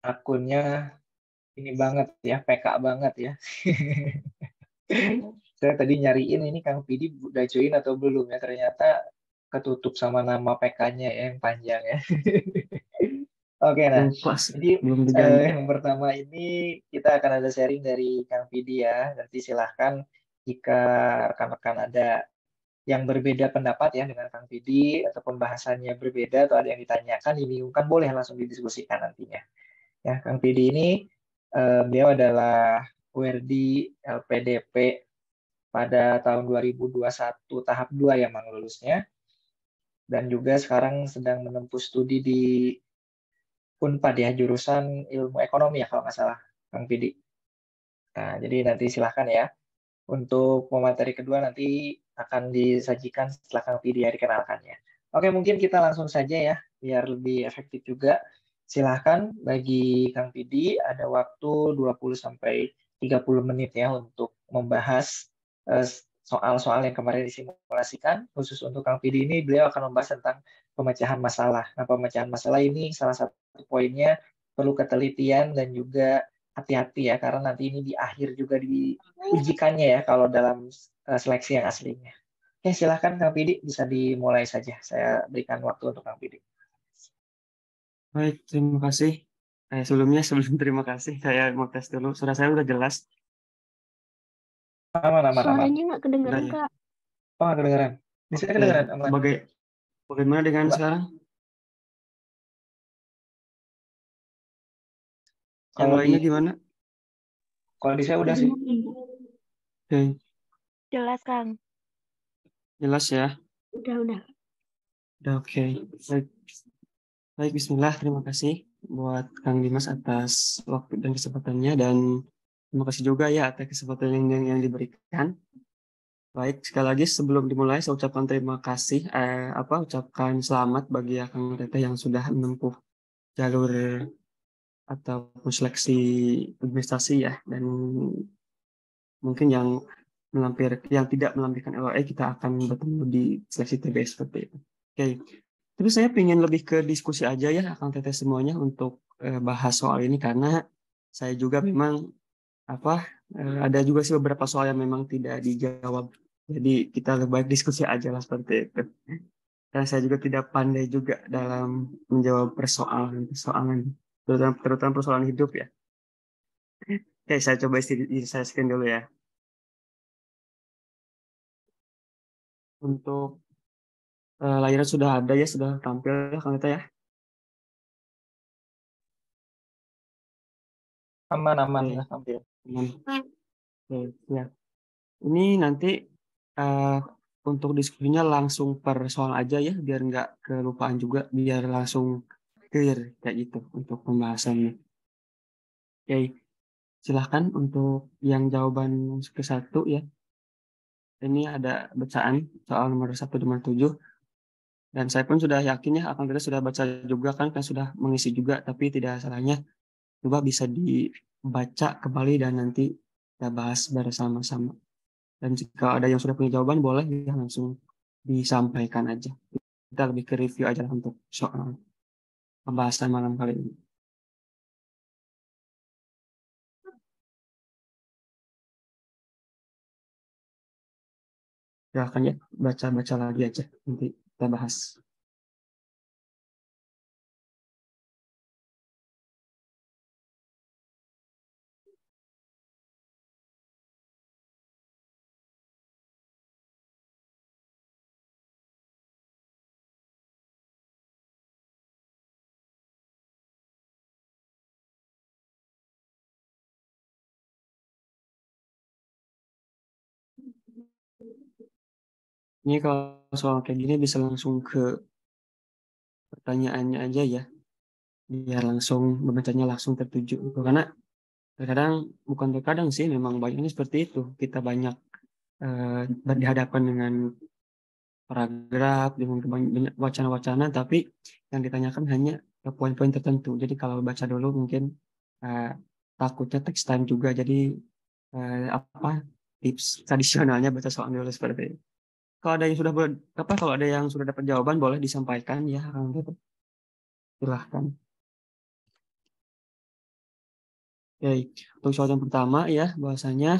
akunnya ini banget ya, PK banget ya. Saya tadi nyariin ini Kang Vidi udah join atau belum ya, ternyata ketutup sama nama PK-nya ya, yang panjang ya. Oke, nah, Lupa sih, jadi belum diganti. yang pertama ini kita akan ada sharing dari Kang Vidi ya. Nanti silahkan jika rekan-rekan ada yang berbeda pendapat ya dengan Kang Vidi ataupun bahasannya berbeda atau ada yang ditanyakan, dibingungkan, boleh langsung didiskusikan nantinya. Ya, Kang Vidi ini beliau adalah WRD LPDP pada tahun 2021 tahap 2 ya Mang lulusnya, dan juga sekarang sedang menempuh studi di Unpad ya, jurusan ilmu ekonomi ya kalau nggak salah, Kang Vidi. Nah, jadi nanti silahkan ya. Untuk pemateri kedua nanti akan disajikan setelah Kang Vidi ya dikenalkannya. Oke, mungkin kita langsung saja ya, biar lebih efektif juga. Silahkan bagi Kang Vidi ada waktu 20 sampai 30 menit ya untuk membahas eh, soal-soal yang kemarin disimulasikan. Khusus untuk Kang Vidi ini, beliau akan membahas tentang pemecahan masalah. Nah, pemecahan masalah ini salah satu poinnya perlu ketelitian dan juga hati-hati ya, karena nanti ini di akhir juga diujikannya ya kalau dalam seleksi yang aslinya. Oke, silahkan Kang Pidi, bisa dimulai saja. Saya berikan waktu untuk Kang Pidi. Baik, terima kasih. Sebelum terima kasih, saya mau tes dulu. Suara saya udah jelas. Aman, aman, aman. Suaranya nggak Udah kedengeran, ya. Kak. Oh, nggak kedengeran. Bisa Oke, kedengeran, aman. bagaimana dengan Coba. sekarang? Yang Kalau di lainnya gimana? kalau di saya udah sih. Oke, Jelas, Kang. jelas ya. Udah. Udah oke. Baik, baik, Bismillah. Terima kasih buat Kang Dimas atas waktu dan kesempatannya dan terima kasih juga ya atas kesempatan yang diberikan. Baik, sekali lagi sebelum dimulai saya ucapkan terima kasih, ucapkan selamat bagi Kang Teteh yang sudah menempuh jalur atau seleksi administrasi ya, dan mungkin yang tidak melampirkan LOE kita akan bertemu di seleksi TBS seperti itu. Oke, tapi saya ingin lebih ke diskusi aja ya Kang Teteh semuanya untuk bahas soal ini karena saya juga memang ada juga sih beberapa soal yang memang tidak dijawab. Jadi kita lebih baik diskusi aja lah seperti itu. Karena saya juga tidak pandai juga dalam menjawab persoalan, terutama persoalan hidup ya. Oke, saya coba saya screen dulu ya. Untuk layarnya sudah ada ya, sudah tampil ya Kang Teta ya. Aman, aman, Oke, sudah tampil. aman. Oke, ya. Ini nanti eh, untuk diskusinya langsung per soal aja ya, biar nggak kelupaan juga, biar langsung clear kayak gitu untuk pembahasannya. Oke, silahkan untuk yang jawaban ke satu ya. Ini ada bacaan soal nomor 1 nomor 7 dan saya pun sudah yakin ya akan kita sudah baca juga kan sudah mengisi juga, tapi tidak salahnya coba bisa dibaca kembali dan nanti kita bahas bersama-sama. Dan jika ada yang sudah punya jawaban boleh ya langsung disampaikan aja. Kita lebih ke review aja lah untuk soal pembahasan malam kali ini. Silahkan ya, baca-baca lagi aja. Nanti kita bahas. Ini kalau soal kayak gini bisa langsung ke pertanyaannya aja ya. Biar langsung membacanya langsung tertuju. Gitu. Karena terkadang, bukan terkadang sih, memang banyaknya seperti itu. Kita banyak berhadapan dengan paragraf, dengan banyak wacana-wacana, tapi yang ditanyakan hanya poin-poin tertentu. Jadi kalau baca dulu mungkin eh, takutnya text time juga. Jadi tips tradisionalnya baca soal dulu seperti itu. Kalau ada yang sudah dapat jawaban boleh disampaikan ya, Kang Gitu. Silahkan. Oke, untuk soal yang pertama ya, bahwasanya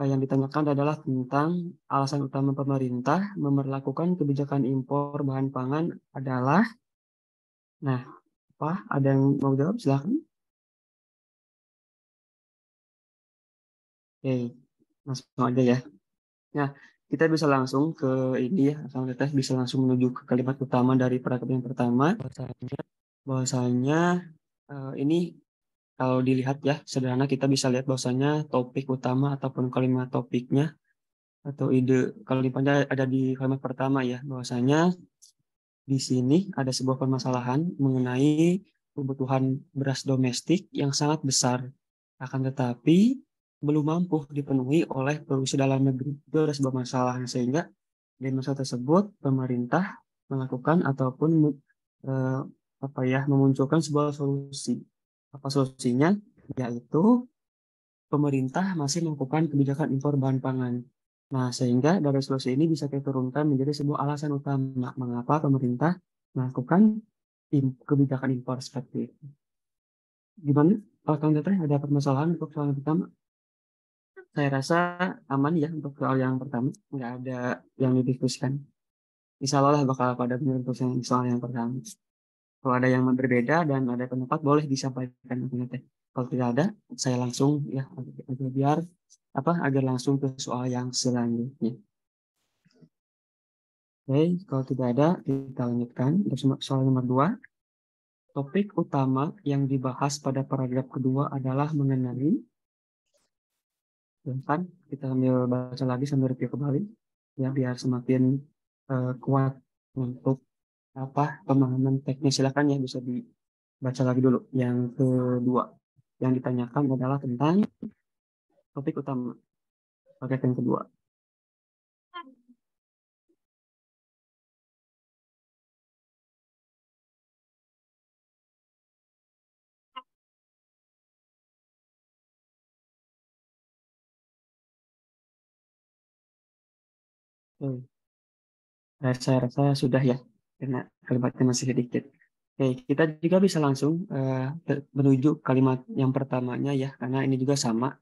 yang ditanyakan adalah tentang alasan utama pemerintah memberlakukan kebijakan impor bahan pangan adalah, nah, apa? Ada yang mau jawab? Silakan. Oke, langsung aja ya. Nah, kita bisa langsung ke ini ya, kita bisa langsung menuju ke kalimat utama dari paragraf yang pertama. Bahwasanya ini kalau dilihat ya, sederhana kita bisa lihat bahwasanya topik utama ataupun kalimat topiknya atau ide kalimatnya ada di kalimat pertama ya, bahwasanya di sini ada sebuah permasalahan mengenai kebutuhan beras domestik yang sangat besar, akan tetapi belum mampu dipenuhi oleh produksi dalam negeri. Itu ada sebuah masalah, sehingga di masalah tersebut pemerintah melakukan ataupun eh, apa ya, memunculkan sebuah solusi. Apa solusinya? Yaitu pemerintah masih melakukan kebijakan impor bahan pangan. Nah, sehingga dari solusi ini bisa kita turunkan menjadi sebuah alasan utama mengapa pemerintah melakukan kebijakan impor seperti itu. Gimana? Kalau Kang Teteh ada permasalahan untuk soal yang pertama? Saya rasa aman ya untuk soal yang pertama. Nggak ada yang didiskusikan. Insya Allah bakal pada menyentuh soal yang pertama. Kalau ada yang berbeda dan ada pendapat boleh disampaikan nanti. Kalau tidak ada, saya langsung ya biar agar langsung ke soal yang selanjutnya. Oke, kalau tidak ada kita lanjutkan untuk soal nomor 2. Topik utama yang dibahas pada paragraf kedua adalah mengenai, kan kita sambil baca lagi sambil review kembali ya biar semakin kuat untuk pemahaman teknis. Silakan ya bisa dibaca lagi dulu. Yang kedua yang ditanyakan adalah tentang topik utama paragraf yang kedua. Saya rasa sudah ya, karena kalimatnya masih sedikit. Oke, kita juga bisa langsung menuju kalimat yang pertamanya ya, karena ini juga sama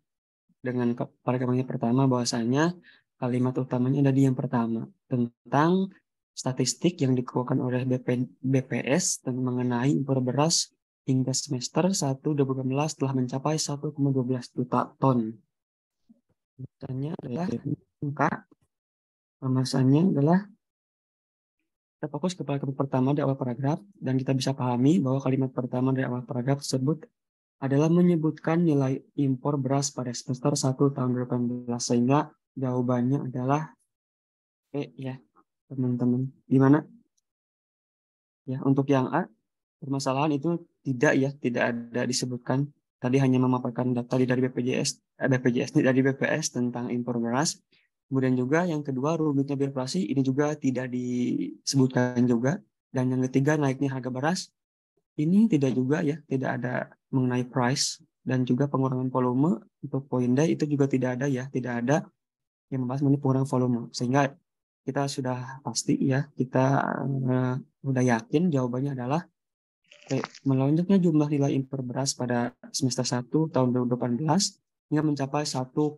dengan paragraf yang pertama, bahwasanya kalimat utamanya ada di yang pertama tentang statistik yang dikeluarkan oleh BPS dan mengenai impor beras hingga semester 1 2018 telah mencapai 1,12 juta ton. Pertanyaannya adalah angka, pembahasannya adalah kita fokus ke kalimat pertama di awal paragraf dan kita bisa pahami bahwa kalimat pertama dari awal paragraf tersebut adalah menyebutkan nilai impor beras pada semester 1 tahun 2018, sehingga jawabannya adalah ya teman-teman. Gimana? Ya, untuk yang A, permasalahan itu tidak ada disebutkan. Tadi hanya memaparkan data dari dari BPS tentang impor beras. Kemudian juga yang kedua, rumitnya birokrasi ini juga tidak disebutkan juga. Dan yang ketiga, naiknya harga beras ini tidak ada mengenai price, dan juga pengurangan volume untuk poin D itu juga tidak ada ya, tidak ada yang membahas mengenai pengurangan volume. Sehingga kita sudah pasti ya, kita sudah yakin jawabannya adalah melonjaknya jumlah nilai impor beras pada semester 1 tahun 2018 hingga mencapai 1,12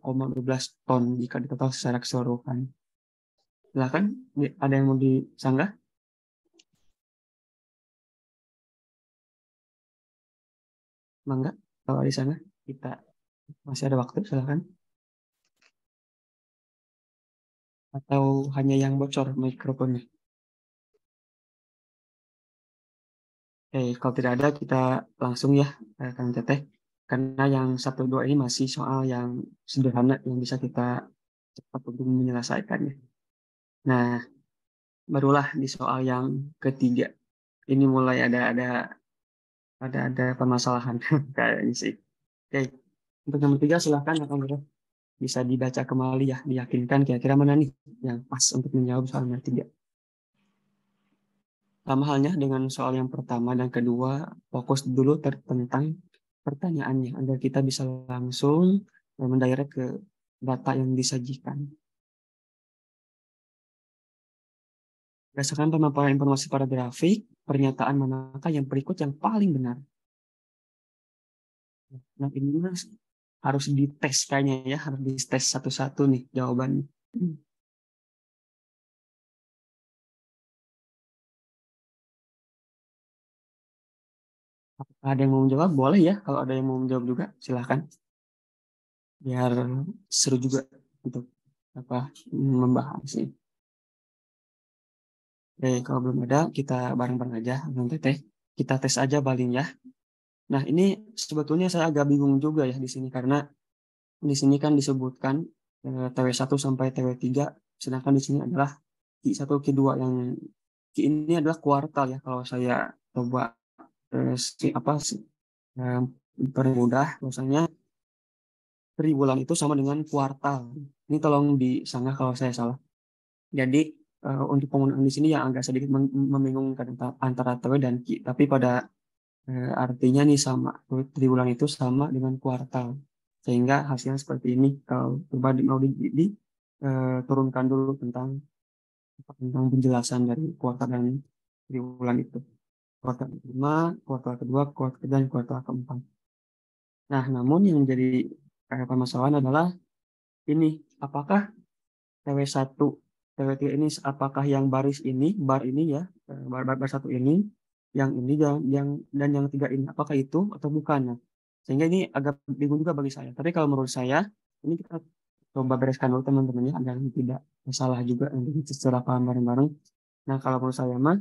ton jika ditotal secara keseluruhan. Silakan, ada yang mau disanggah? Mangga, kalau di sana kita masih ada waktu, silakan. Atau hanya yang bocor mikrofonnya? Kalau tidak ada kita langsung ya, Kang Teteh. Karena yang 1-2 ini masih soal yang sederhana yang bisa kita cepat untuk menyelesaikannya. Nah, barulah di soal yang ketiga. Ini mulai ada permasalahan kayaknya sih. Oke, untuk yang ketiga silahkan Kang Teteh bisa dibaca kembali ya, diyakinkan kira-kira mana nih yang pas untuk menjawab soal yang ketiga. Sama halnya dengan soal yang pertama dan kedua, fokus dulu tentang pertanyaannya agar kita bisa langsung mendirect ke data yang disajikan. Berdasarkan pemaparan informasi pada grafik, pernyataan manakah yang berikut yang paling benar? Nah, ini harus dites kayaknya ya, harus dites satu-satu nih jawabannya. Apakah ada yang mau menjawab? Boleh ya, kalau ada yang mau menjawab juga, silahkan. Biar seru juga untuk membahas ini. Oke, kalau belum ada, kita bareng-bareng aja, Bang Teteh. Kita tes aja paling ya. Nah, ini sebetulnya saya agak bingung juga ya di sini karena di sini kan disebutkan TW1 sampai TW3, sedangkan di sini adalah Q1, Q2 yang Q ini adalah kuartal ya. Kalau saya coba eh, permudah, bahwasanya triwulan itu sama dengan kuartal. Ini tolong disanggah kalau saya salah. Jadi untuk penggunaan di sini yang agak sedikit membingungkan antara TW dan Q, tapi pada artinya nih sama, triwulan itu sama dengan kuartal. Sehingga hasilnya seperti ini. Kalau coba mau turunkan dulu tentang penjelasan dari kuartal dan triwulan itu. Kuartal pertama, kuartal kedua, kuartal ketiga, dan kuartal keempat. Nah, namun yang menjadi permasalahan adalah ini, apakah TW1, TW3 ini, apakah yang baris ini, bar ini ya, bar satu ini, yang ini dan yang tiga ini, apakah itu atau bukan? Nah, sehingga ini agak bingung juga bagi saya. Tapi kalau menurut saya, ini kita coba bereskan dulu teman-teman ya, agar tidak salah juga nanti secara paham bareng-bareng. Nah, kalau menurut saya mah,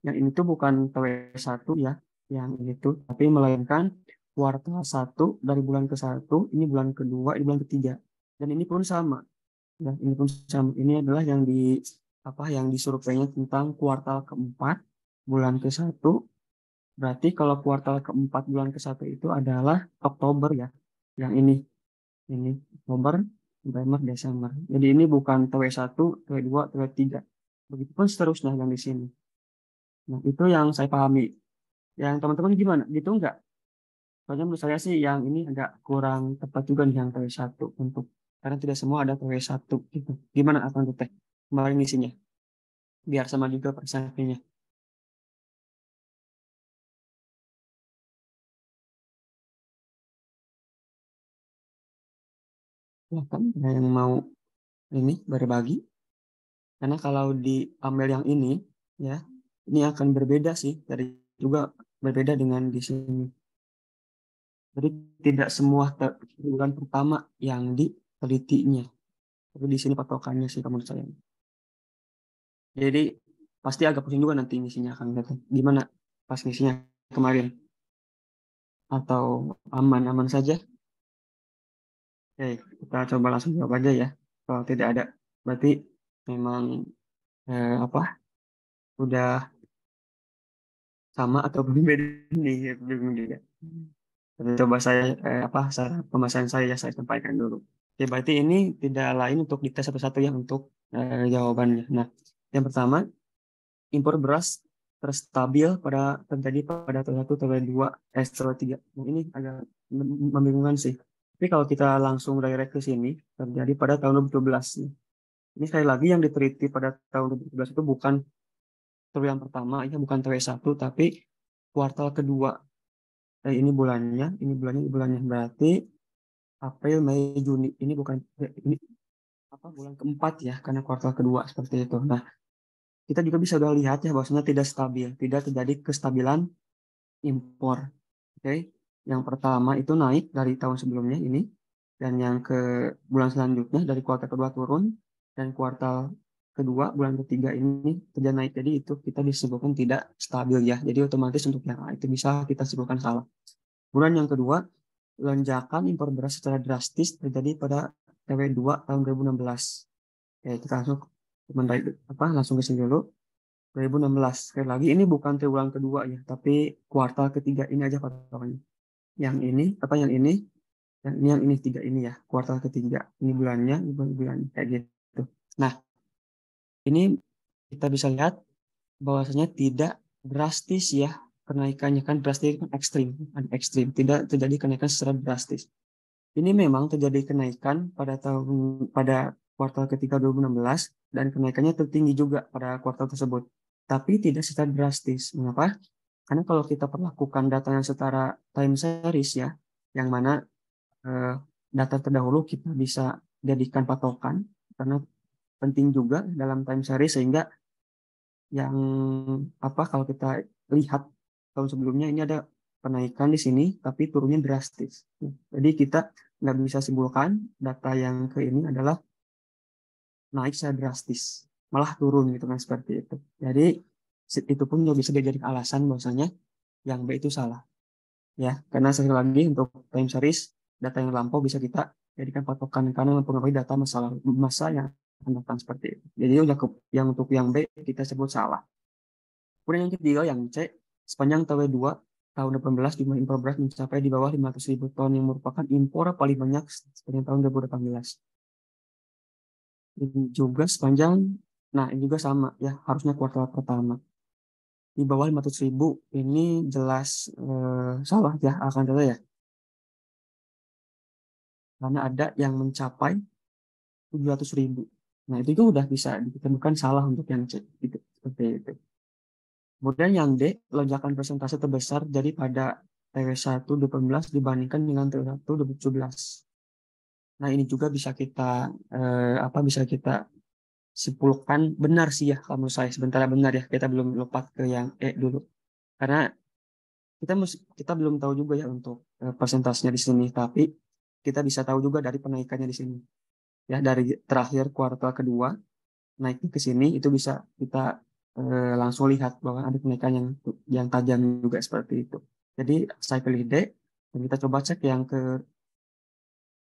yang ini tuh bukan TW1 ya, yang ini tuh, tapi melainkan kuartal 1 dari bulan ke-1, ini bulan kedua, ini bulan ketiga. Dan ini pun sama. Dan ini pun sama. Ini adalah yang yang disurveinya tentang kuartal keempat bulan ke-1. Berarti kalau kuartal keempat bulan ke-1 itu adalah Oktober ya. Yang ini Oktober, November, Desember. Jadi ini bukan TW1, TW2, TW3. Begitupun seterusnya yang di sini. Nah, itu yang saya pahami. Yang teman-teman gimana? Gitu enggak? Soalnya menurut saya sih yang ini agak kurang tepat juga nih yang TW1 untuk karena tidak semua ada TW1 gitu. Gimana Akang Teteh? Kemarin isinya biar sama juga persentasinya. Ya kan ada yang mau ini berbagi karena kalau diambil yang ini ya ini akan berbeda sih dari juga berbeda dengan di sini. Jadi tidak semua bulan pertama yang ditelitinya. Tapi di sini patokannya sih menurut saya. Jadi pasti agak pusing juga nanti misinya akan datang. Gimana pas misinya kemarin? Atau aman-aman saja? Oke, kita coba langsung jawab aja ya. Kalau tidak ada, berarti memang apa? Udah sama atau berbeda nih? Bingung juga. Tapi coba saya cara pembahasan saya sampaikan dulu. Oke, berarti ini tidak lain untuk dites satu-satu ya untuk jawabannya. Nah, yang pertama impor beras terstabil terjadi pada tahun 1, tahun 2, tahun 3. Nah, ini agak membingungkan sih. Tapi kalau kita langsung direct ke sini, terjadi pada tahun 2017. Ini sekali lagi yang diteliti pada tahun 2017 itu bukan triwulan pertama, ya bukan TW1, tapi kuartal kedua. Ini bulannya. Berarti April, Mei, Juni. Ini bukan, ini bulan keempat ya, karena kuartal kedua seperti itu. Nah, kita juga bisa udah lihat ya bahwasanya tidak stabil, tidak terjadi kestabilan impor. Oke, yang pertama itu naik dari tahun sebelumnya ini, dan yang ke bulan selanjutnya dari kuartal kedua turun, dan kuartal kedua bulan ketiga ini terjadi naik. Jadi itu kita disebutkan tidak stabil ya. Jadi otomatis untuk yang A itu bisa kita sebutkan salah. Bulan yang kedua, lonjakan impor beras secara drastis terjadi pada TW2 tahun 2016. Oke, kita langsung ke sini dulu. 2016. Sekali lagi ini bukan triwulan kedua ya, tapi kuartal ketiga ini aja patokannya. Yang ini tiga ini ya, kuartal ketiga. Ini bulannya, ini bulannya kayak gitu. Nah, ini kita bisa lihat bahwasanya tidak drastis ya kenaikannya kan drastis kan ekstrim, tidak terjadi kenaikan secara drastis. Ini memang terjadi kenaikan pada kuartal ketiga 2016 dan kenaikannya tertinggi juga pada kuartal tersebut. Tapi tidak secara drastis. Mengapa? Karena kalau kita perlakukan data yang setara time series ya, yang mana data terdahulu kita bisa jadikan patokan, karena penting juga dalam time series, sehingga yang kalau kita lihat tahun sebelumnya ini ada penaikan di sini, tapi turunnya drastis. Jadi kita nggak bisa simpulkan data yang ke ini adalah naik secara drastis, malah turun gitu kan, seperti itu. Jadi itu pun juga bisa dijadikan alasan bahwasanya yang B itu salah. Ya, karena sekali lagi untuk time series data yang lampau bisa kita jadikan patokan karena mempengaruhi data masa yang akan datang, seperti itu. Jadi yang untuk yang B kita sebut salah. Kemudian yang ketiga, yang C, sepanjang TW2 tahun 2018 jumlah impor beras mencapai di bawah 500.000 ton yang merupakan impor paling banyak sepanjang tahun 2018. Ini juga sepanjang, ini juga sama ya, harusnya kuartal pertama. Di bawah 500.000 ini jelas salah ya, akan salah ya. Karena ada yang mencapai 700.000. Nah, itu juga udah bisa ditemukan salah untuk yang C. Gitu, seperti itu. Kemudian yang D, lonjakan persentase terbesar jadi pada TW1 2018 dibandingkan dengan TW1 2017. Nah, ini juga bisa kita bisa kita simpulkan benar sih ya, kalau menurut saya sebentar benar ya. Kita belum lompat ke yang E dulu. Karena kita belum tahu juga ya untuk persentasenya di sini, tapi kita bisa tahu juga dari penaikannya di sini. Ya, dari terakhir kuartal kedua naiknya ke sini itu bisa kita langsung lihat bahwa ada kenaikan yang tajam juga, seperti itu. Jadi saya pilih D, dan kita coba cek yang ke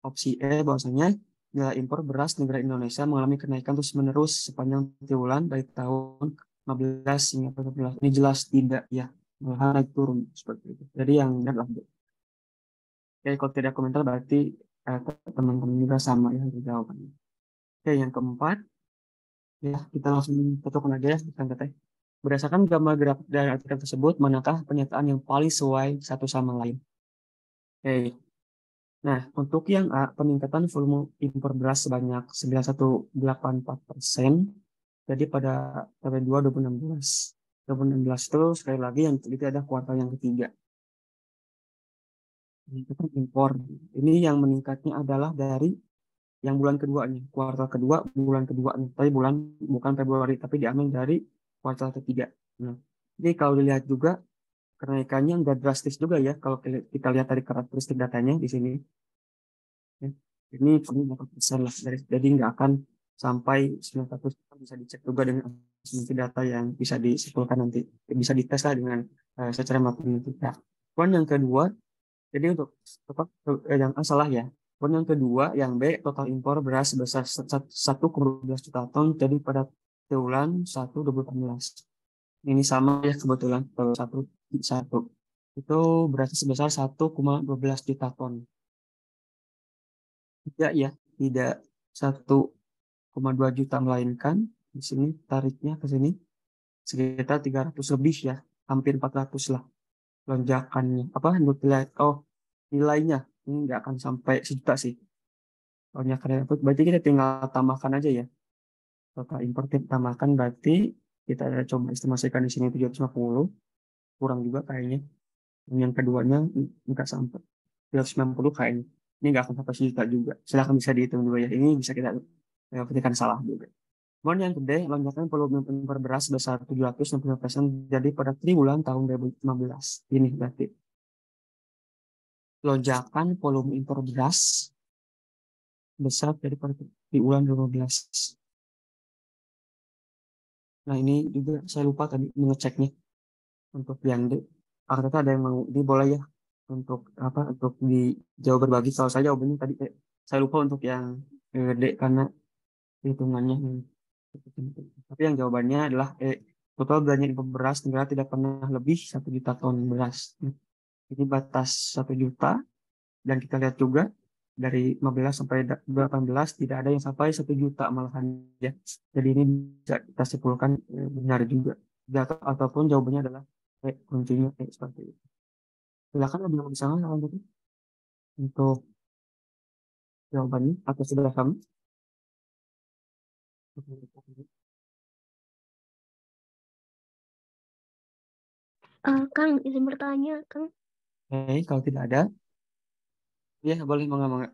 opsi E, bahwasanya nilai impor beras negara Indonesia mengalami kenaikan terus-menerus sepanjang triwulan dari tahun 15 hingga 14. Ini jelas tidak ya, malah naik turun seperti itu. Jadi yang D adalah D. Oke, kalau tidak komentar berarti teman-teman juga sama ya jawabannya. Oke, yang keempat, ya kita langsung cocokkan aja ya, kita berdasarkan gambar grafik dari artikel tersebut, manakah pernyataan yang paling sesuai satu sama lain? Oke. Nah, untuk yang A, peningkatan volume impor beras sebanyak 9,184%. Jadi pada tahun 2016. 2016 itu sekali lagi yang itu ada kuartal yang ketiga. Peningkatan impor. Ini yang meningkatnya adalah dari yang bulan keduanya, kuartal kedua, bulan keduanya. Tapi bukan Februari, tapi diambil dari kuartal ketiga. Nah, jadi kalau dilihat juga kenaikannya nggak drastis juga ya kalau kita lihat dari karakteristik datanya di sini. Ya. Ini paling 8% lah, jadi nggak akan sampai 900, bisa dicek juga dengan asumsi data yang bisa disimpulkan nanti, bisa dites lah dengan secara matematika. Poin yang kedua, jadi untuk yang salah ya. Poin yang kedua, yang B, total impor beras sebesar 1,12 juta ton jadi pada triwulan 1 2018. Ini sama ya kebetulan, kalau satu itu berarti sebesar 1,12 juta ton. Tidak ya, tidak 1,2 juta, melainkan di sini tariknya ke sini sekitar 300 lebih ya, hampir 400 lah lonjakannya. Nilainya ini nggak akan sampai sejuta sih. Lonjakannya itu berarti kita tinggal tambahkan aja ya. Total impor kita tambahkan, berarti kita coba estimasikan di sini 750, kurang juga kayaknya. Yang keduanya nggak sampai 390 kayaknya. Ini nggak akan sampai sejuta juga. Silahkan bisa dihitung juga ya. Ini bisa kita petikan salah juga. Kemudian yang gede, lonjakan volume impor beras sebesar 760% jadi pada triwulan tahun 2015. Ini berarti lonjakan volume impor beras besar dari pada triwulan 2015. Nah, ini juga saya lupa tadi mengeceknya untuk yang D. Ternyata ada yang mau, ini boleh ya untuk dijawab berbagi. Kalau saya jawabannya tadi saya lupa untuk yang D karena hitungannya. Tapi yang jawabannya adalah total belanja impor beras negara tidak pernah lebih 1 juta ton beras. Ini batas 1 juta, dan kita lihat juga dari 15 sampai 18 tidak ada yang sampai 1 juta malahan ya. Jadi ini bisa kita simpulkan benar juga. Ataupun jawabannya adalah kuncinya seperti itu. Silakan ada yang bisa untuk jawabannya atau sudah kami? Kang, izin bertanya, Kang. Oke, kalau tidak ada, ya boleh mangga.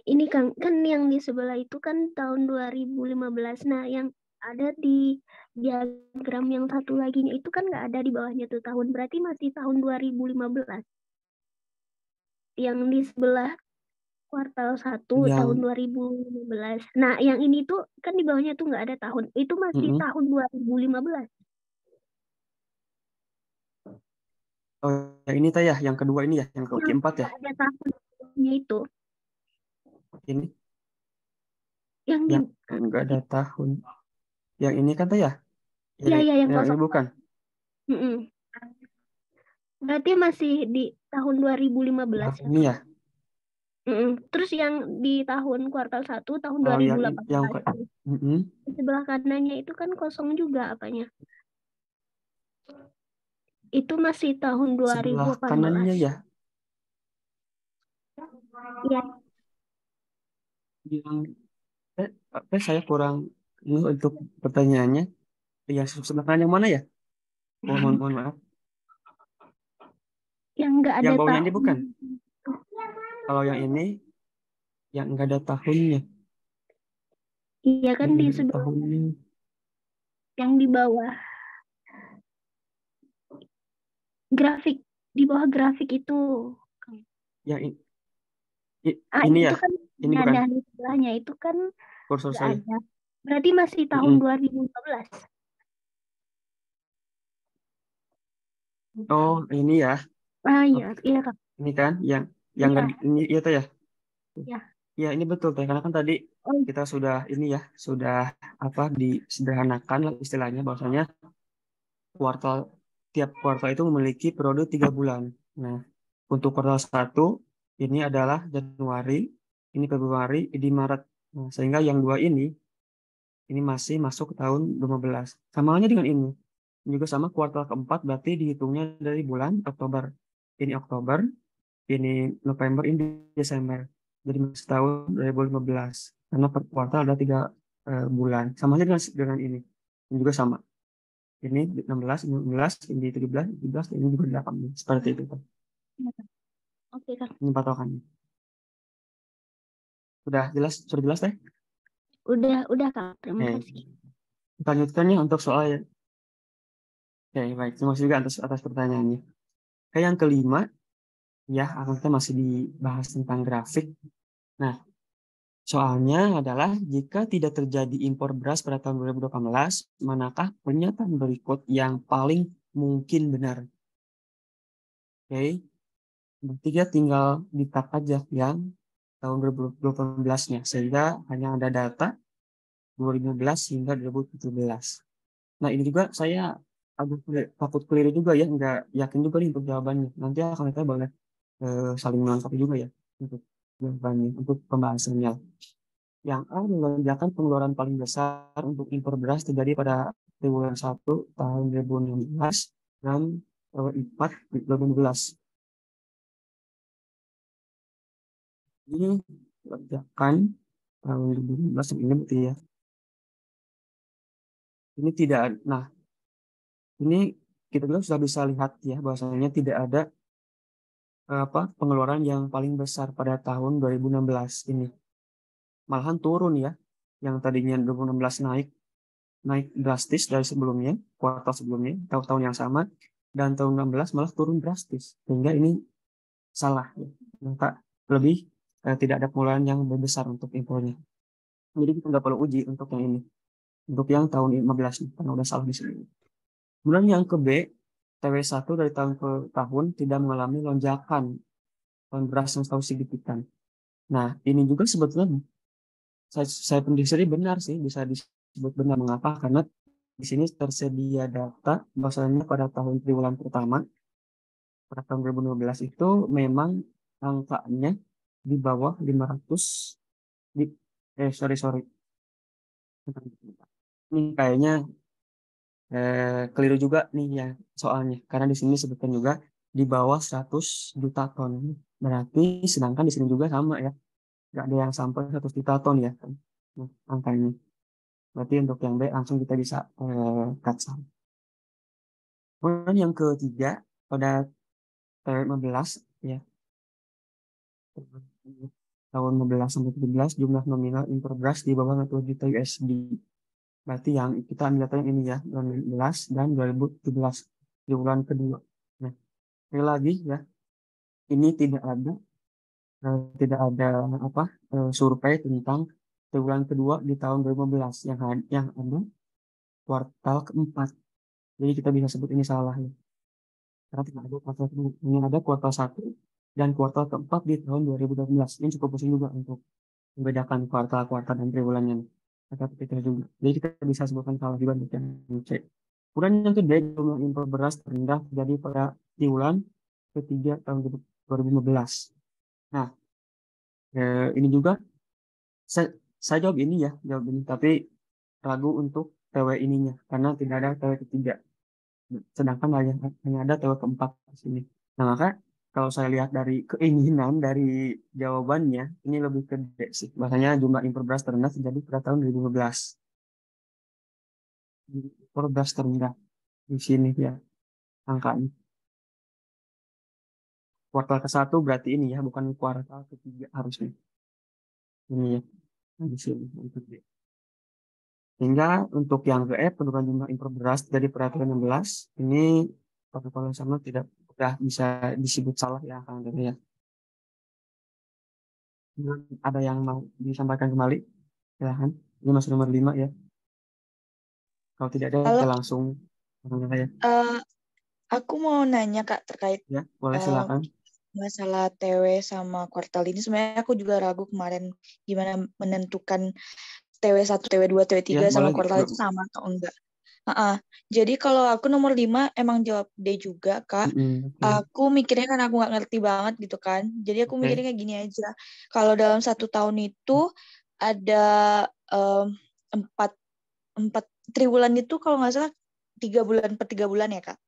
Ini Kang, kan yang di sebelah itu kan tahun 2015. Nah, yang ada di diagram yang satu laginya itu kan nggak ada di bawahnya tuh tahun. Berarti masih tahun 2015. Yang di sebelah kuartal 1 tahun Yang 2015. Nah, yang ini tuh kan di bawahnya tuh nggak ada tahun. Itu masih mm-mm. tahun 2015. Oh, yang ini teh ya, yang kedua ini ya, yang Yang keempat ya. nggak ada tahunnya itu. Ini Yang di yang enggak ada tahun. Yang ini kan teh ya, ya ya yang yang ini kosong. bukan. Mm-mm. Berarti masih di tahun 2015 Yang ya, ini Kang? ya. Mm-mm. Terus yang di tahun kuartal 1 tahun Oh, yang 2018 mm-mm. di sebelah kanannya itu kan kosong juga apanya. Itu masih tahun Sebelah kanannya 2018. ya, Iya, yang saya kurang untuk pertanyaannya. Yang sebelah kanan yang mana ya? Mohon maaf. yang nggak Yang ada bawahnya ini tahun. bukan. Kalau yang ini yang enggak ada tahunnya. Iya kan Yang di enggak ada sebelah tahunnya. yang di bawah grafik, di bawah grafik itu. Yang ini Itu ya, kan ini bukan ada di sebelahnya itu kan kursor nggak saya. ada. Berarti masih tahun Mm-mm. 2015. Oh, ini ya. Iya, Oke. iya Kak. Ini kan yang Iya, ini iya tuh ya. iya. Ya, ini betul teh. Karena kan tadi Oh, kita sudah ini ya, sudah apa disederhanakan lah istilahnya bahwasanya kuartal tiap kuartal itu memiliki periode 3 bulan. Nah, untuk kuartal 1 ini adalah Januari, ini Februari, ini Maret. Nah, sehingga yang dua ini masih masuk ke tahun 2015. Sama halnya dengan ini. Ini juga sama kuartal keempat berarti dihitungnya dari bulan Oktober. Ini Oktober, ini November, ini Desember. Jadi masih tahun 2015. Karena per kuartal ada 3 bulan. Sama halnya dengan ini. Ini juga sama. Ini 16, ini 15, ini 17, 17, ini juga 18. Seperti itu, Pak. iya, Kak. Oke Kak. Ini patokannya. Sudah jelas, teh? Udah Kak. Terima Oke. kasih. Kita lanjutkan ya untuk soal ya. Oke, baik. Terima kasih juga atas pertanyaannya. Oke, yang kelima, ya, kita masih dibahas tentang grafik. Nah, soalnya adalah jika tidak terjadi impor beras pada tahun 2018, manakah pernyataan berikut yang paling mungkin benar? Oke, berarti kita tinggal di-tap aja yang tahun 2018-nya, sehingga hanya ada data 2015 hingga 2017. Nah, ini juga saya agak takut keliru juga ya, nggak yakin juga nih untuk jawabannya. Nanti akan kita boleh saling melengkapi juga ya untuk jawabannya, untuk pembahasannya. Yang A, lonjakan pengeluaran paling besar untuk impor beras terjadi pada triwulan 1 tahun 2016 dan 4 2015. Ini lonjakan tahun 2016 ini berarti ya. Ini tidak, nah ini kita juga sudah bisa lihat ya bahwasanya tidak ada pengeluaran yang paling besar pada tahun 2016 ini. Malahan turun ya. Yang tadinya 2016 naik naik drastis dari sebelumnya, kuartal sebelumnya, tahun-tahun yang sama, dan tahun 16 malah turun drastis. Sehingga ini salah. Ya. Maka lebih tidak ada pengeluaran yang lebih besar untuk impornya. Jadi kita nggak perlu uji untuk yang ini. Untuk yang tahun 15 nih, karena udah salah di sini. Kemudian yang ke B, TW1 dari tahun ke tahun tidak mengalami lonjakan beras yang selalu signifikan. Nah, ini juga sebetulnya saya sendiri benar sih, bisa disebut benar. Mengapa? Karena di sini tersedia data bahwasanya pada tahun triwulan pertama, pada tahun 2012 itu memang angkanya di bawah 500 di sorry. Ini kayaknya keliru juga nih ya soalnya. Karena di sini sebutkan juga di bawah 100 juta ton. Berarti sedangkan di sini juga sama ya. Nggak ada yang sampai 100 juta ton ya kan. Nah, angkanya. Berarti untuk yang B langsung kita bisa cut. Kemudian yang ketiga, pada TW15 ya, tahun 15 sampai 17 jumlah nominal impor beras di bawah 40 juta USD. Berarti yang kita ambil data yang ini ya, 2016 dan 2017 di bulan kedua. Nah, sekali lagi ya, ini tidak ada apa survei tentang triwulan kedua di tahun 2015 yang ada kuartal keempat. Jadi kita bisa sebut ini salah ya. Karena tidak ada kuartal kedua. Ini ada kuartal 1 dan kuartal keempat di tahun 2012. Ini cukup pusing juga untuk membedakan kuartal-kuartal dan triwulannya. Kata kita juga. Jadi kita bisa sebutkan salah juga untuk yang C. Kemudian yang kedua, jumlah impor beras terendah terjadi pada triwulan ketiga tahun 2015. Nah, ini juga saya jawab ini ya, jawab ini. Tapi ragu untuk TW ininya karena tidak ada TW ketiga. Sedangkan hanya ada TW keempat di sini. Nah, maka kalau saya lihat dari keinginan dari jawabannya, ini lebih ke D sih. Bahasanya jumlah impor beras terendah terjadi pada tahun 2015. Impor beras terendah di sini ya angkanya. Kuartal ke-1 berarti ini ya, bukan kuartal ketiga harusnya. Ini ya, nah, di sini untuk D. Sehingga untuk yang ke F, penurunan jumlah impor beras dari peraturan 16, ini protokol yang sama tidak sudah bisa disebut salah ya angkanya ya. Ada yang mau disampaikan kembali? Silahkan. Ini masih nomor 5 ya. Kalau tidak ada, Halo, kita langsung ya. aku mau nanya Kak terkait Ya, boleh eh, silakan. masalah TW sama kuartal ini. Sebenarnya aku juga ragu kemarin gimana menentukan TW1, TW2, Ya, TW3 sama boleh. kuartal itu sama atau enggak. Jadi kalau aku nomor 5 emang jawab D juga, Kak. Oke. Aku mikirnya kan aku nggak ngerti banget gitu kan. Jadi aku Oke. mikirnya kayak gini aja. Kalau dalam 1 tahun itu ada em, empat empat triwulan itu kalau nggak salah 3 bulan per 3 bulan ya, Kak.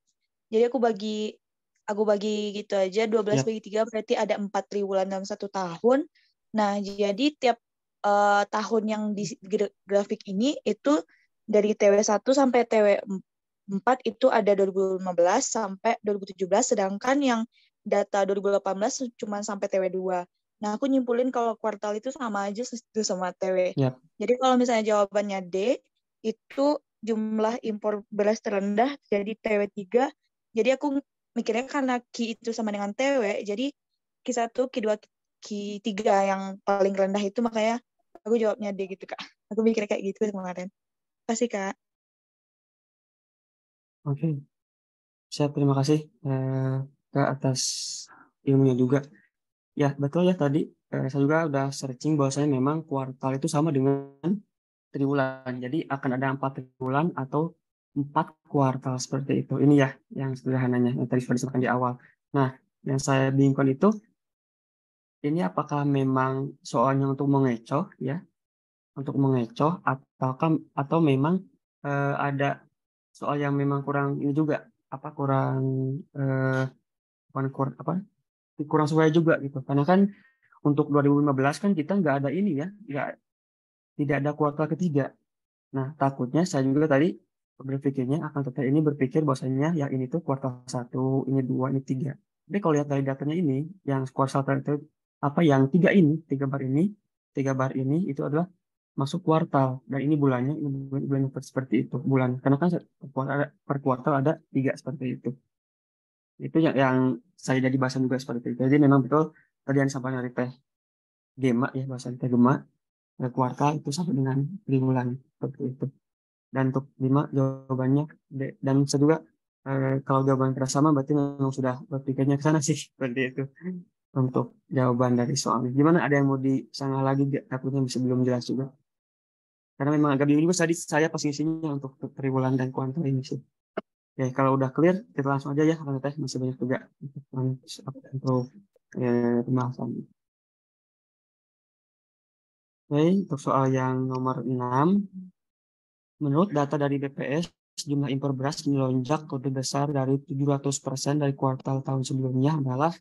Jadi aku bagi gitu aja 12 Ya, bagi 3 berarti ada 4 triwulan dalam 1 tahun. Nah, jadi tiap tahun yang di grafik ini itu dari TW1 sampai TW4 itu ada 2015 sampai 2017, sedangkan yang data 2018 cuma sampai TW2. Nah, aku nyimpulin kalau kuartal itu sama aja itu sama TW. ya. Jadi kalau misalnya jawabannya D, itu jumlah impor beras terendah jadi TW3. Jadi aku mikirnya karena Ki itu sama dengan TW, jadi Q1, Q2, Q3 yang paling rendah itu makanya aku jawabnya D gitu, Kak. Aku mikirnya kayak gitu kemarin. Kasih, Kak. Oke. Siap, terima kasih Kak atas ilmunya juga. Ya, betul ya tadi saya juga udah searching bahwasanya memang kuartal itu sama dengan triwulan. Jadi akan ada 4 triwulan atau 4 kuartal seperti itu. Ini ya yang sederhananya yang tadi sudah disebutkan di awal. Nah, yang saya bingungkan itu ini apakah memang soalnya untuk mengecoh ya, untuk mengecoh atau memang ada soal yang memang kurang ini juga apa kurang eh, apa kurang sesuai juga gitu. Karena kan untuk 2015 kan kita nggak ada ini ya, tidak ada kuartal ketiga. Nah, takutnya saya juga tadi berpikirnya akan tetap ini berpikir bahwasanya yang ini tuh kuartal 1, ini 2, ini 3. Tapi kalau lihat dari datanya ini, yang kuartal itu apa yang 3 ini, 3 bar ini itu adalah masuk kuartal dan ini bulannya, ini bulannya seperti itu bulan. Karena kan per kuartal ada 3 seperti itu. Itu yang saya jadi bahasan juga seperti itu. Jadi memang betul tadi yang disampaikan dari Teh Gema ya bahasan Teh Gema kuartal itu sama dengan triwulan seperti itu. Dan untuk 5 jawabannya D. Dan saya juga kalau jawaban kita sama berarti memang sudah berpikirnya ke sana sih seperti itu untuk jawaban dari soalnya. Gimana ada yang mau disanggah lagi? Takutnya bisa belum jelas juga. Karena memang agak bingung juga tadi saya pas ngisinya untuk triwulan dan kuartal ini sih. Oke, kalau udah clear kita langsung aja ya karena teh masih banyak juga untuk pembahasan. Oke, untuk soal yang nomor 6. Menurut data dari BPS, jumlah impor beras melonjak lebih besar dari 700% dari kuartal tahun sebelumnya adalah,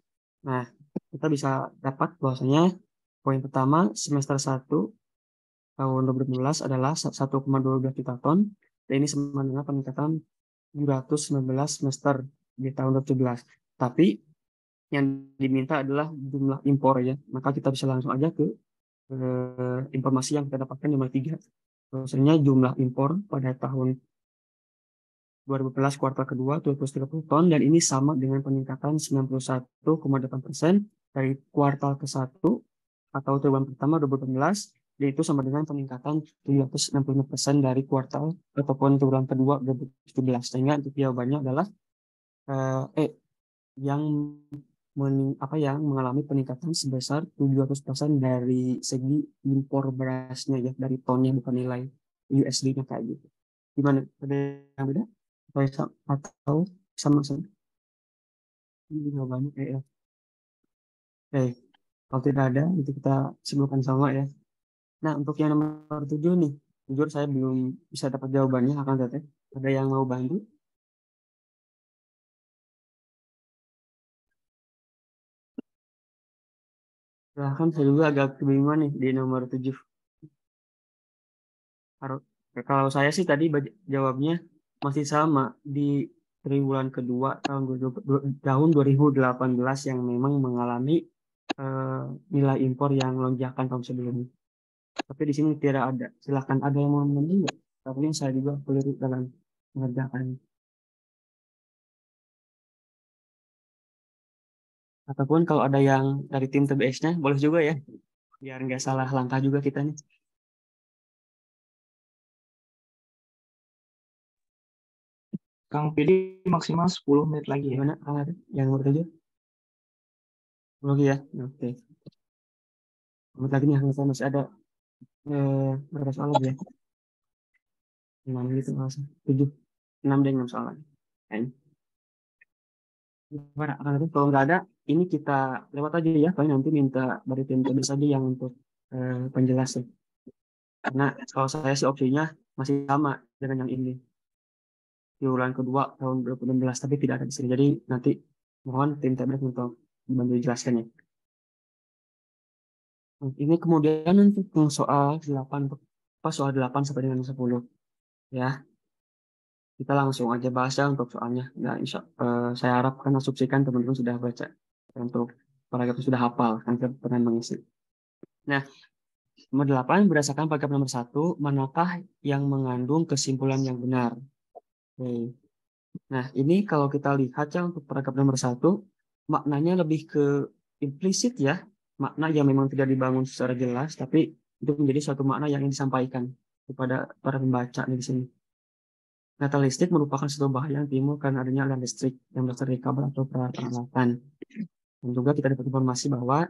nah, kita bisa dapat bahwasanya poin pertama semester 1 tahun 2012 adalah 1,12 juta ton, dan ini sama dengan peningkatan 719 semester di tahun 2017. Tapi yang diminta adalah jumlah impor ya. Maka kita bisa langsung aja ke informasi yang kita dapatkan di nomor 3. Bahwasanya jumlah impor pada tahun 2014 kuartal kedua 230 ton dan ini sama dengan peningkatan 91,8% dari kuartal ke-1 atau triwulan pertama 2018, yaitu sama dengan peningkatan 765% dari kuartal ataupun triwulan kedua 2017. Sehingga untuk jawabannya adalah yang yang mengalami peningkatan sebesar 700% dari segi impor berasnya ya, dari tonnya bukan nilai USD-nya kayak gitu. Gimana? Ada yang beda? Atau sama-sama? Ini jawabannya kayak Oke, kalau tidak ada, nanti kita sebutkan sama ya. Nah, untuk yang nomor 7 nih, jujur saya belum bisa dapat jawabannya, akan teteh. Ada yang mau bantu? Silahkan, saya juga agak kebingungan nih di nomor 7. Kalau saya sih tadi jawabnya masih sama di triwulan kedua tahun 2018 yang memang mengalami nilai impor yang lonjakan tahun sebelumnya. Tapi di sini tidak ada. Silakan, ada yang mau menambah? Tapi saya juga keliru dalam mengerjakan. Ataupun kalau ada yang dari tim TBS-nya, boleh juga ya. Biar nggak salah langkah juga kita nih. Kang Pidi maksimal 10 menit lagi ya. Gimana? Yang nomor 7? Lagi ya? Oke. Menit lagi nih, saya masih ada berapa soal lagi ya? 6 gitu, 7. 6 dan 6 soal lagi. Gimana? Kalau nggak ada, ini kita lewat aja ya. Paling nanti minta dari tim TBS aja yang untuk penjelasan. Karena kalau saya sih opsinya masih sama dengan yang ini. Di bulan kedua tahun 2016, tapi tidak ada di sini. Jadi nanti mohon tim TBS untuk membantu jelaskan ya. Ini kemudian untuk soal 8 sampai dengan 10 ya. Kita langsung aja bahas ya untuk soalnya. Nah, saya harapkan asumsikan teman-teman sudah baca untuk paragraf sudah hafal kan pernah mengisi. Nah, nomor 8 berdasarkan paragraf nomor 1, manakah yang mengandung kesimpulan yang benar? Oke. Nah, ini kalau kita lihat ya untuk paragraf nomor 1, maknanya lebih ke implisit ya, makna yang memang tidak dibangun secara jelas, tapi itu menjadi suatu makna yang ingin disampaikan kepada para pembaca di sini. Natal listrik merupakan suatu bahaya yang timbul karena adanya aliran listrik yang berasal dari kabel atau peralatan. Dan juga kita dapat informasi bahwa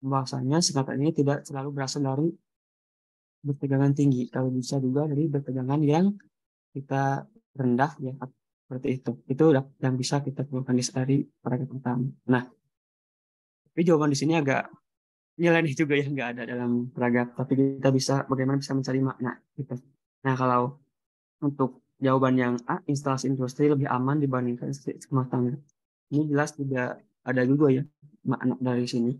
bahwasanya senjata ini tidak selalu berasal dari bertegangan tinggi, kalau bisa juga dari bertegangan yang kita rendah ya, seperti itu. Itu yang bisa kita keluarkan dari paragraf pertama. Nah, tapi jawaban di sini agak nyeleneh juga ya, nggak ada dalam paragraf, tapi kita bisa bagaimana bisa mencari makna gitu. Nah, kalau untuk jawaban yang A, instalasi industri lebih aman dibandingkan rumah tangga. Ini jelas tidak ada juga ya makna dari sini.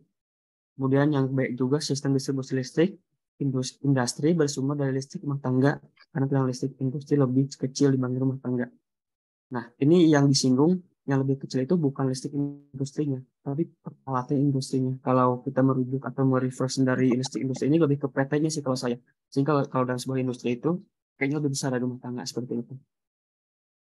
Kemudian yang baik juga sistem distribusi listrik industri bersumber dari listrik rumah tangga karena tiang listrik industri lebih kecil dibanding rumah tangga. Nah, ini yang disinggung yang lebih kecil itu bukan listrik industrinya, tapi peralatan industrinya. Kalau kita merujuk atau mereverse dari listrik industri ini lebih ke PT-nya sih kalau saya. Sehingga kalau dalam sebuah industri itu kayaknya lebih besar dari rumah tangga seperti itu.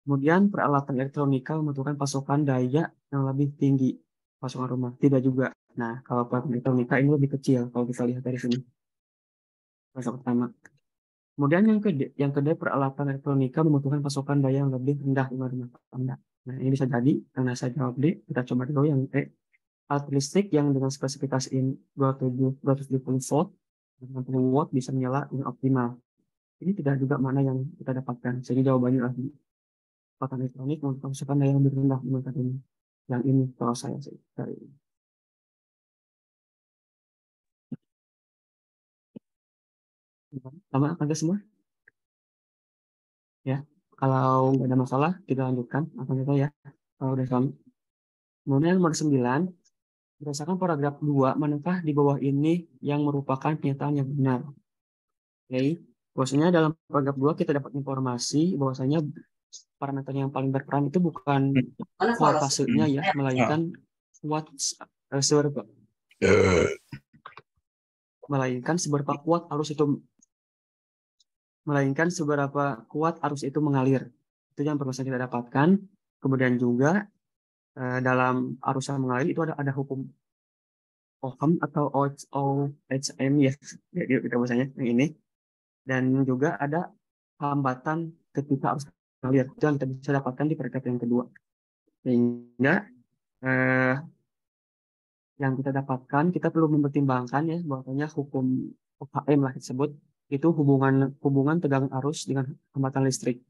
Kemudian peralatan elektronika membutuhkan pasokan daya yang lebih tinggi pasokan rumah. Tidak juga. Nah, kalau peralatan elektronika ini lebih kecil kalau kita lihat dari sini. Pasok pertama. Kemudian yang kedua peralatan elektronika membutuhkan pasokan daya yang lebih rendah dibanding rumah tangga. Nah, ini bisa jadi karena saya jawab D, kita coba dulu yang E. Alat listrik yang dengan spesifikasi 270 volt, 60 watt bisa menyala dengan optimal. Ini tidak juga mana yang kita dapatkan. Jadi jawabannya lagi peralatan elektronik membutuhkan pasokan daya yang lebih rendah dibanding ini. Yang ini kalau saya sih dari ini. Sama angka semua? Ya, kalau nggak ada masalah, kita lanjutkan. Akan kita ya, kalau udah sama. Kemudian nomor 9, berdasarkan paragraf 2, manakah di bawah ini yang merupakan pernyataan yang benar? Oke, bahwasanya dalam paragraf 2 kita dapat informasi bahwasanya parameter yang paling berperan itu bukan voltasenya ya, melainkan kuat seberapa arus itu mengalir. Itu yang perlu kita dapatkan. Kemudian juga dalam arus yang mengalir itu ada hukum Ohm atau OHM ya, kita bahasanya yang ini. Dan juga ada hambatan ketika arus mengalir. Itu yang kita bisa dapatkan di perkara yang kedua. Sehingga yang kita dapatkan, kita perlu mempertimbangkan ya bahwasanya hukum OHM lah disebut, itu hubungan tegangan arus dengan hambatan listrik.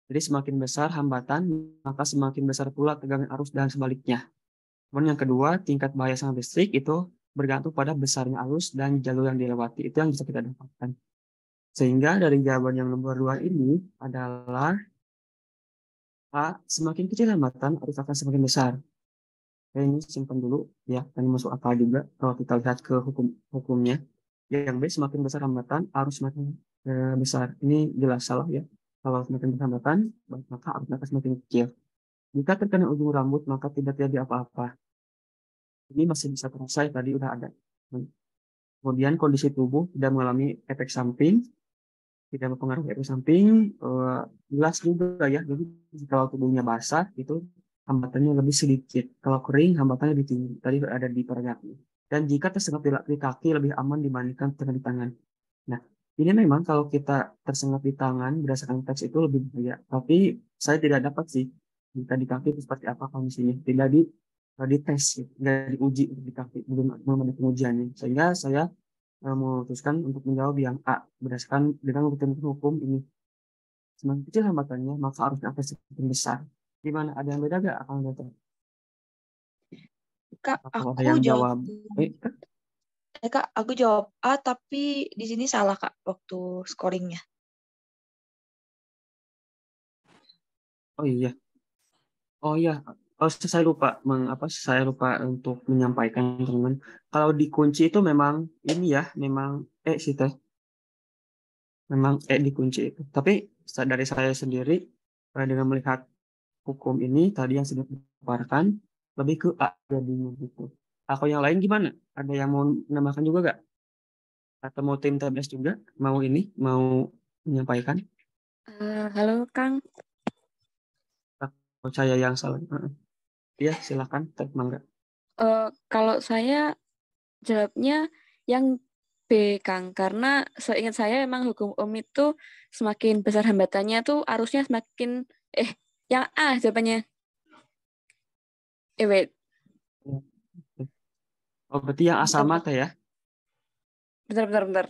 Jadi semakin besar hambatan, maka semakin besar pula tegangan arus dan sebaliknya. Kemudian yang kedua, tingkat bahaya sang listrik itu bergantung pada besarnya arus dan jalur yang dilewati. Itu yang bisa kita dapatkan. Sehingga dari jawaban yang nomor 2 ini adalah A, semakin kecil hambatan, arus akan semakin besar. Ini simpan dulu ya, ini masuk akal juga kalau kita lihat ke hukumnya. Yang B, semakin besar hambatan, arus semakin besar. Ini jelas salah ya. Kalau semakin besar hambatan, maka arusnya akan semakin kecil. Jika terkena ujung rambut, maka tidak terjadi apa-apa. Ini masih bisa terasa, tadi udah ada. Kemudian kondisi tubuh tidak mengalami efek samping, tidak mempengaruhi efek samping, jelas juga ya. Jadi kalau tubuhnya basah, itu hambatannya lebih sedikit. Kalau kering, hambatannya lebih tinggi. Tadi ada di paragrafnya. Dan jika tersengat di kaki, lebih aman dibandingkan tersengat di tangan. Nah, ini memang kalau kita tersengat di tangan, berdasarkan teks itu lebih bahaya. Tapi saya tidak dapat sih, jika di kaki itu seperti apa kondisinya. Tidak di tes, tidak diuji di kaki, belum ada pengujiannya. Sehingga saya memutuskan untuk menjawab yang A, berdasarkan dengan hukum ini. Semakin kecil hambatannya, maka arusnya akan semakin besar. Gimana? Ada yang beda gak? Akan datang. Kak, Atau ada aku yang jawab. jawab. Kak, aku jawab A, tapi di sini salah Kak waktu scoringnya. Oh iya. Oh, saya lupa saya lupa untuk menyampaikan teman. Kalau dikunci itu memang ini ya, memang sih teh. Memang dikunci itu. Tapi dari saya sendiri dengan melihat hukum ini tadi yang sudah dipaparkan lebih ke A jadinya gitu. Aku yang lain gimana? Ada yang mau menambahkan juga gak? Atau mau tim TBS juga mau menyampaikan? Halo Kang. Atau saya yang salah? Iya, silakan, Teh Mangga. Kalau saya jawabnya yang B, Kang. Karena seingat saya emang hukum Ohm itu semakin besar hambatannya tuh arusnya semakin yang A jawabannya. Wait. Oh, berarti yang A sama Teh ya? Bentar.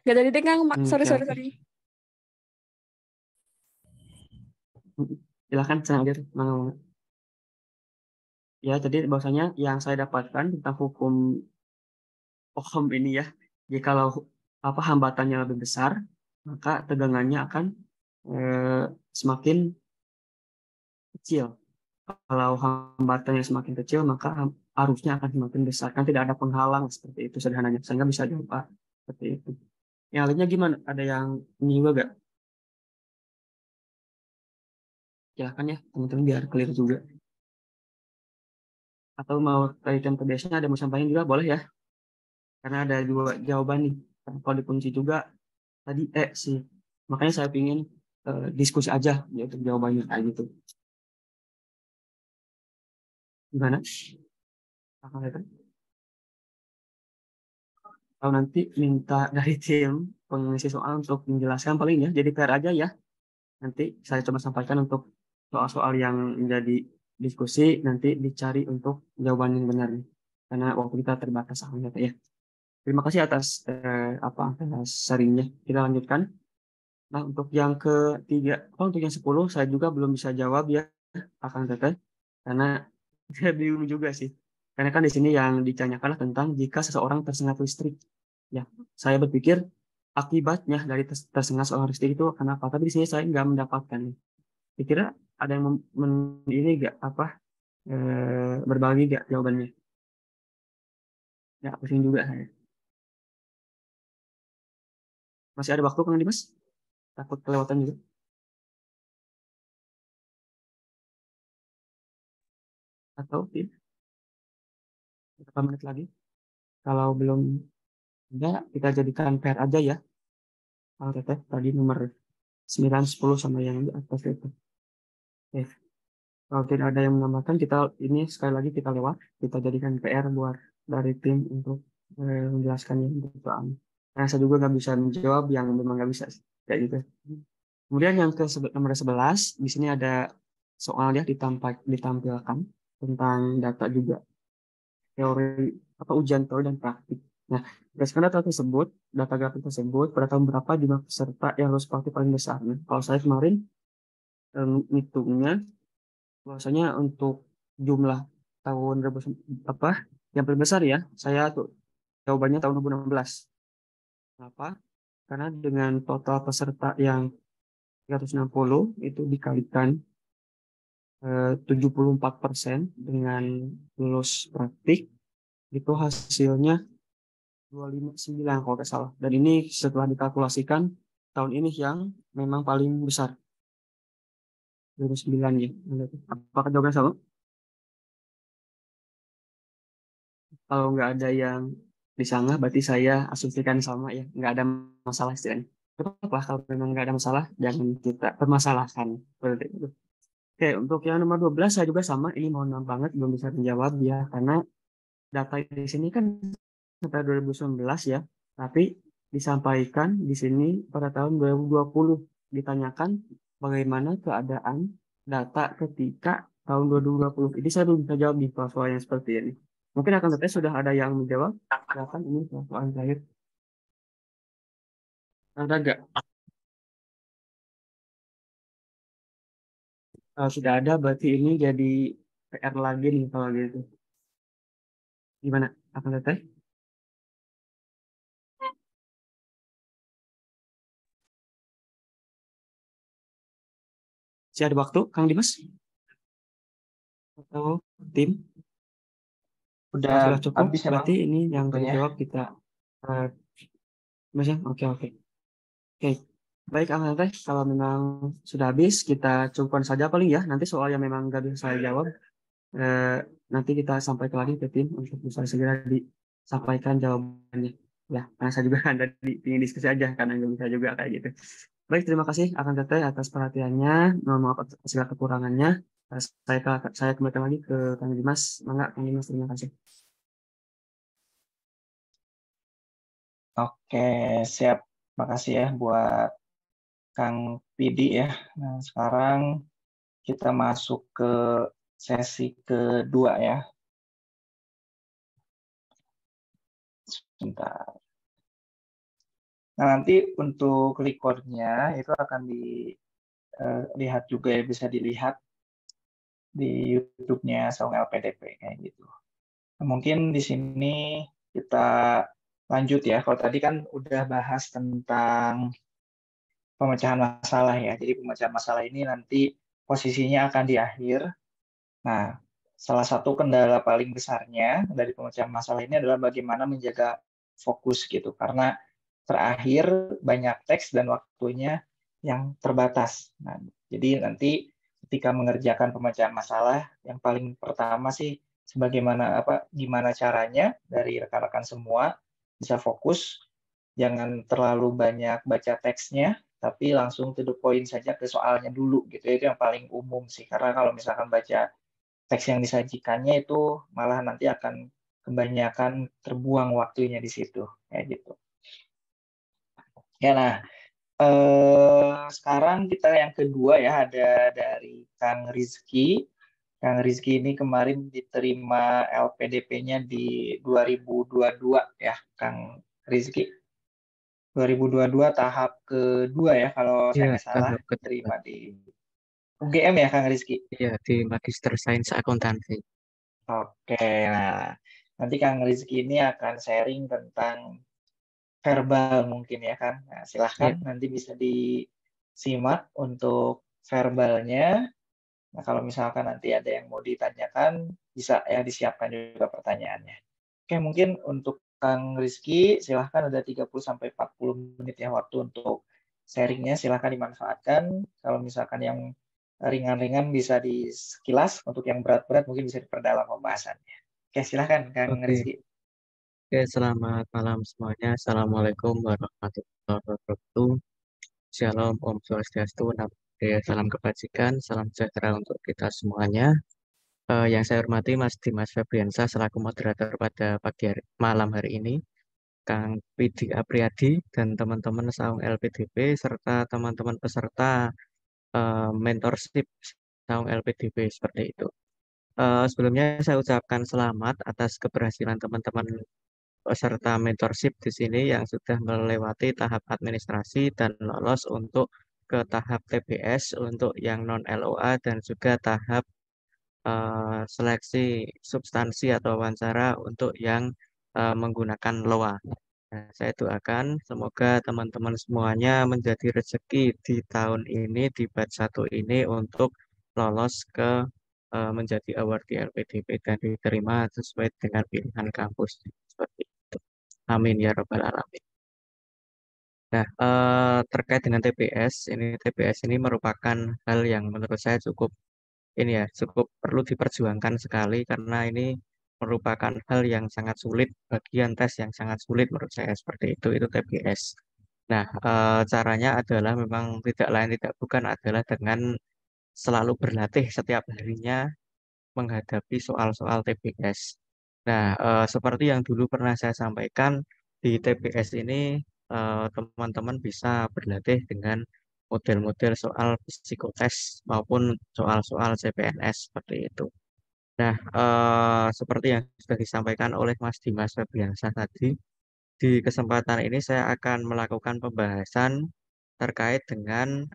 Gak jadi deh, Kang. Sorry. Silakan, Sengaja. Mangga. Ya, jadi bahwasanya yang saya dapatkan tentang hukum Ohm ini ya, jadi kalau hambatannya lebih besar, maka tegangannya akan semakin kecil. Kalau hambatannya semakin kecil, maka arusnya akan semakin besar. Kan tidak ada penghalang seperti itu sederhananya. Sehingga bisa jawab seperti itu. Yang lainnya gimana? Ada yang ini juga gak? Silahkan ya, teman-teman biar clear juga. Atau mau kaitan ke biasanya ada mau sampaikan juga boleh ya. Karena ada dua jawaban nih. Kalau dikunci juga tadi sih. Makanya saya ingin diskusi aja yaitu jawabannya kayak gitu. Gimana? Akan lihat. Kalau nanti minta dari tim pengisi soal untuk menjelaskan paling ya. Jadi PR aja ya. Nanti saya coba sampaikan untuk soal-soal yang menjadi diskusi nanti dicari untuk jawaban yang benar nih. Karena waktu kita terbatas sangat ya. Terima kasih atas atas sharingnya. Kita lanjutkan. Nah, untuk yang ketiga, untuk yang 10 saya juga belum bisa jawab ya, akan teteh, karena saya bingung juga sih. Karena kan di sini yang ditanyakan tentang jika seseorang tersengat listrik. Ya, saya berpikir akibatnya dari tersengat seorang listrik itu kenapa? Tapi di sini saya nggak mendapatkan. Kira ada yang ini nggak berbagi nggak jawabannya? Ya, pusing juga saya. Masih ada waktu Kang Dimas? Takut kelewatan juga. atau tim? Berapa menit lagi? Kalau belum ada, kita jadikan pair aja ya. Kalau teteh tadi nomor 9, 10 sama yang di atas itu. Oke. Kalau tidak ada yang menambahkan, kita ini sekali lagi kita lewat. Kita jadikan PR buat dari tim untuk menjelaskannya untuk soal. Karena saya juga nggak bisa menjawab yang memang nggak bisa kayak gitu. Kemudian yang ke nomor 11, di sini ada soal ya ditampilkan tentang data juga. Teori ujian teori dan praktik. Nah, berdasarkan data grafik tersebut, pada tahun berapa jumlah peserta yang lulus praktik paling besar? Nah, kalau saya kemarin hitungnya, bahwasanya untuk jumlah tahun yang paling besar ya, saya tuh jawabannya tahun 2016. Kenapa? Karena dengan total peserta yang 360 itu dikalikan 74% dengan lulus praktik, itu hasilnya 259 kalau tidak salah. Dan ini setelah dikalkulasikan tahun ini yang memang paling besar. 2009 ya. Apakah jawabannya sama? Kalau nggak ada yang disanggah, berarti saya asumsikan sama ya. Nggak ada masalah istilahnya. Tetaplah kalau memang nggak ada masalah, jangan kita permasalahkan. Seperti itu. Oke, untuk yang nomor 12 saya juga sama. Ini mohon maaf banget belum bisa menjawab ya. Karena data di sini kan sampai 2019 ya. Tapi disampaikan di sini pada tahun 2020. Ditanyakan bagaimana keadaan data ketika tahun 2020. Jadi saya belum bisa jawab di soal yang seperti ini. Mungkin akan tetapi sudah ada yang menjawab. Silakan ini soal terakhir. Ada nggak? Kalau sudah ada, berarti ini jadi PR lagi nih kalau gitu. Gimana? Akan tetapi? Masih ada waktu, Kang Dimas? Atau tim? Udah Kalau sudah cukup, habis emang berarti ini yang waktunya. terjawab kita. Mas ya? Oke. Oke. Baik, Kang Teh, kalau memang sudah habis, kita cukupkan saja paling ya. Nanti soal yang memang nggak bisa saya jawab, nanti kita sampaikan lagi ke tim untuk bisa segera disampaikan jawabannya. Ya, karena saya juga ada ingin diskusi aja, karena nggak bisa juga kayak gitu. Baik, terima kasih Kang Teteh atas perhatiannya. Mohon maaf atas segala kekurangannya. Saya kembalikan lagi ke Kang Dimas. Mangga, Kang Dimas, terima kasih. Oke, siap. Makasih ya buat Kang Pidi ya. Nah, sekarang kita masuk ke sesi kedua ya. Sebentar. Nah, nanti untuk recordnya itu akan dilihat juga ya, bisa dilihat di YouTube-nya Saung LPDP kayak gitu. Nah, mungkin di sini kita lanjut ya. Kalau tadi kan udah bahas tentang pemecahan masalah ya. Jadi pemecahan masalah ini nanti posisinya akan di akhir. Nah, salah satu kendala paling besarnya dari pemecahan masalah ini adalah bagaimana menjaga fokus gitu. Karena terakhir banyak teks dan waktunya yang terbatas. Nah, jadi nanti ketika mengerjakan pemecahan masalah, yang paling pertama sih gimana caranya dari rekan-rekan semua bisa fokus, jangan terlalu banyak baca teksnya, tapi langsung to the point saja ke soalnya dulu gitu. Itu yang paling umum sih. Karena kalau misalkan baca teks yang disajikannya itu malah nanti akan kebanyakan terbuang waktunya di situ kayak gitu. Ya, nah sekarang kita yang kedua ya, ada dari Kang Rizky. Kang Rizky ini kemarin diterima LPDP-nya di 2022 ya, Kang Rizky. 2022 tahap kedua ya, kalau saya nggak salah, tahap kedua. diterima di UGM ya, Kang Rizky? Iya, di Magister Sains Akuntansi. Oke, nah nanti Kang Rizky ini akan sharing tentang verbal mungkin ya kan. Nah, silahkan Iya. nanti bisa disimak untuk verbalnya. Nah, kalau misalkan nanti ada yang mau ditanyakan, bisa ya disiapkan juga pertanyaannya. Oke, mungkin untuk Kang Rizky, silahkan ada 30-40 menit ya waktu untuk sharingnya, silahkan dimanfaatkan. Kalau misalkan yang ringan-ringan bisa disekilas, untuk yang berat-berat mungkin bisa diperdalam pembahasannya. Oke, silahkan Kang Oke, Rizky. selamat malam semuanya. Assalamualaikum warahmatullahi wabarakatuh. Shalom, Om Swastiastu, Namo Buddhaya, salam kebajikan, salam sejahtera untuk kita semuanya. Yang saya hormati Mas Dimas Febriansyah selaku moderator pada malam hari ini, Kang Widi Apriyadi dan teman-teman Saung LPDP serta teman-teman peserta mentorship Saung LPDP seperti itu. Sebelumnya saya ucapkan selamat atas keberhasilan teman-teman peserta mentorship di sini yang sudah melewati tahap administrasi dan lolos untuk ke tahap TBS untuk yang non LOA dan juga tahap seleksi substansi atau wawancara untuk yang menggunakan LOA. Nah, saya doakan semoga teman-teman semuanya menjadi rezeki di tahun ini, di batch 1 ini untuk lolos ke menjadi award di LPDP dan diterima sesuai dengan pilihan kampus. Seperti itu. Amin ya Rabbal Alamin. Nah, terkait dengan TBS ini merupakan hal yang menurut saya cukup ini ya, cukup perlu diperjuangkan sekali karena ini merupakan hal yang sangat sulit, bagian tes yang sangat sulit menurut saya seperti itu TBS. Nah, caranya adalah memang tidak lain tidak bukan adalah dengan selalu berlatih setiap harinya menghadapi soal-soal TBS. Nah, seperti yang dulu pernah saya sampaikan di TBS ini teman-teman bisa berlatih dengan model-model soal psikotes maupun soal-soal CPNS seperti itu. Nah, seperti yang sudah disampaikan oleh Mas Dimas Febriansyah tadi, di kesempatan ini saya akan melakukan pembahasan terkait dengan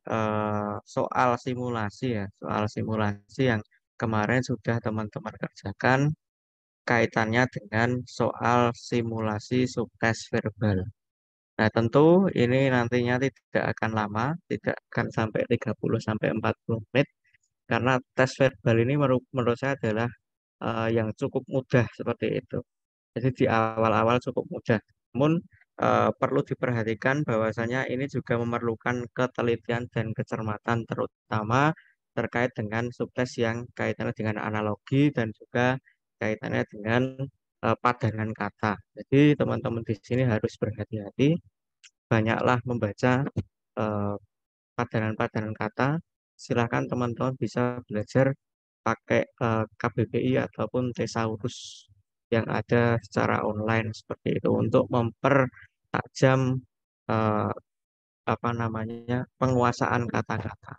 soal simulasi yang kemarin sudah teman-teman kerjakan kaitannya dengan soal simulasi subtes verbal. Nah, tentu ini nantinya tidak akan lama, tidak akan sampai 30 sampai 40 menit karena tes verbal ini menurut saya adalah yang cukup mudah seperti itu. Jadi di awal-awal cukup mudah. Namun perlu diperhatikan bahwasanya ini juga memerlukan ketelitian dan kecermatan terutama terkait dengan subtes yang kaitannya dengan analogi dan juga kaitannya dengan padanan kata. Jadi teman-teman di sini harus berhati-hati, banyaklah membaca eh, padanan-padanan kata. Silakan teman-teman bisa belajar pakai KBBI ataupun Thesaurus yang ada secara online seperti itu untuk mempertajam eh, apa namanya penguasaan kata-kata.